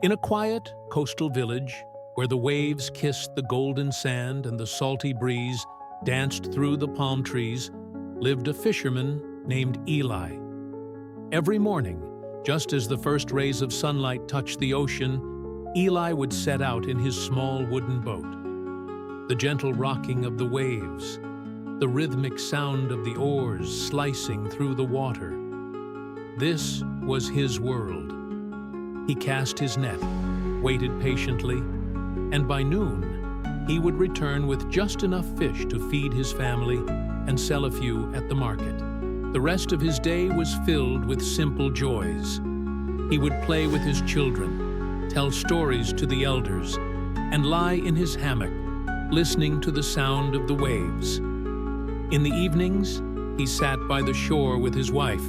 In a quiet coastal village, where the waves kissed the golden sand and the salty breeze danced through the palm trees, lived a fisherman named Eli. Every morning, just as the first rays of sunlight touched the ocean, Eli would set out in his small wooden boat. The gentle rocking of the waves, the rhythmic sound of the oars slicing through the water. This was his world. He cast his net, waited patiently, and by noon, he would return with just enough fish to feed his family and sell a few at the market. The rest of his day was filled with simple joys. He would play with his children, tell stories to the elders, and lie in his hammock, listening to the sound of the waves. In the evenings, he sat by the shore with his wife,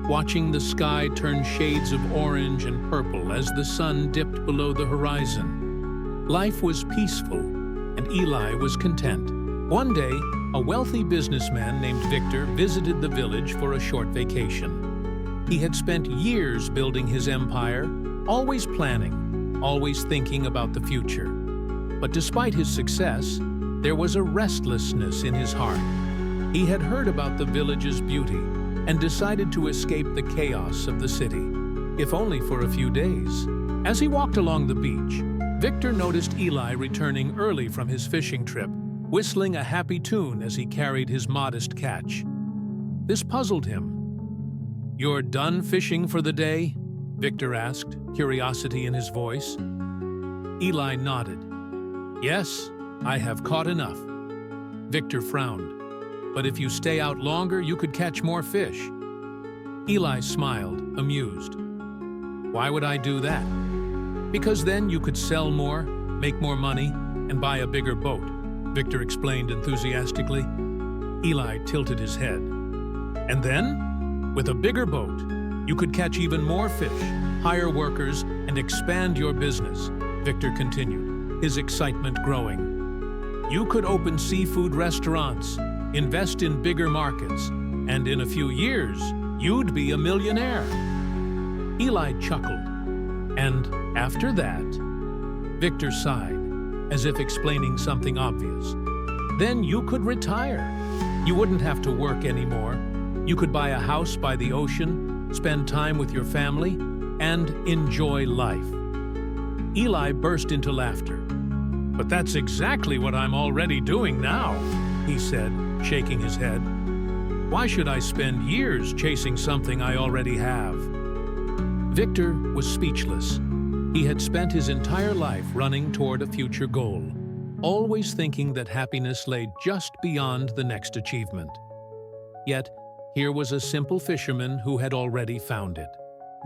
watching the sky turn shades of orange and purple as the sun dipped below the horizon. Life was peaceful, and Eli was content. One day, a wealthy businessman named Victor visited the village for a short vacation. He had spent years building his empire, always planning, always thinking about the future. But despite his success, there was a restlessness in his heart. He had heard about the village's beauty and decided to escape the chaos of the city, if only for a few days. As he walked along the beach, Victor noticed Eli returning early from his fishing trip, whistling a happy tune as he carried his modest catch. This puzzled him. "You're done fishing for the day?" Victor asked, curiosity in his voice. Eli nodded. "Yes, I have caught enough." Victor frowned. "But if you stay out longer, you could catch more fish." Eli smiled, amused. "Why would I do that?" "Because then you could sell more, make more money, and buy a bigger boat," Victor explained enthusiastically. Eli tilted his head. "And then, with a bigger boat, you could catch even more fish, hire workers, and expand your business," Victor continued, his excitement growing. "You could open seafood restaurants, invest in bigger markets, and in a few years, you'd be a millionaire." Eli chuckled. "And after that," Victor sighed, as if explaining something obvious, "then you could retire. You wouldn't have to work anymore. You could buy a house by the ocean, spend time with your family, and enjoy life." Eli burst into laughter. "But that's exactly what I'm already doing now," he said, shaking his head. "Why should I spend years chasing something I already have?" Victor was speechless. He had spent his entire life running toward a future goal, always thinking that happiness lay just beyond the next achievement. Yet, here was a simple fisherman who had already found it.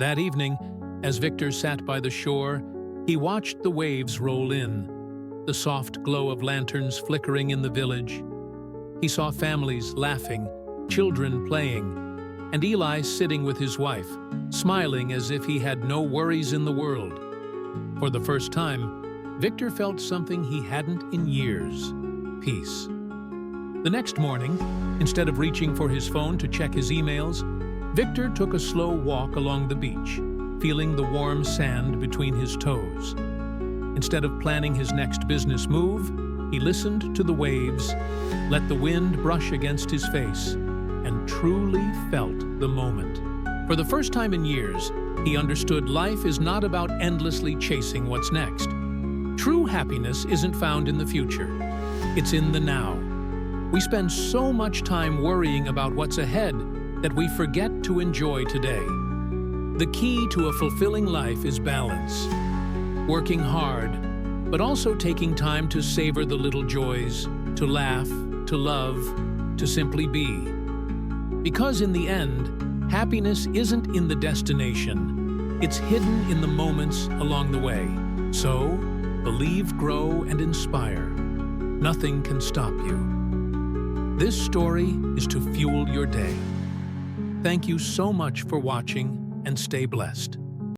That evening, as Victor sat by the shore, he watched the waves roll in, the soft glow of lanterns flickering in the village. He saw families laughing, children playing, and Eli sitting with his wife, smiling as if he had no worries in the world. For the first time, Victor felt something he hadn't in years: peace. The next morning, instead of reaching for his phone to check his emails, Victor took a slow walk along the beach, feeling the warm sand between his toes. Instead of planning his next business move, he listened to the waves, let the wind brush against his face, and truly felt the moment. For the first time in years, he understood life is not about endlessly chasing what's next. True happiness isn't found in the future. It's in the now. We spend so much time worrying about what's ahead that we forget to enjoy today. The key to a fulfilling life is balance. Working hard, but also taking time to savor the little joys, to laugh, to love, to simply be. Because in the end, happiness isn't in the destination. It's hidden in the moments along the way. So, believe, grow, and inspire. Nothing can stop you. This story is to fuel your day. Thank you so much for watching, and stay blessed.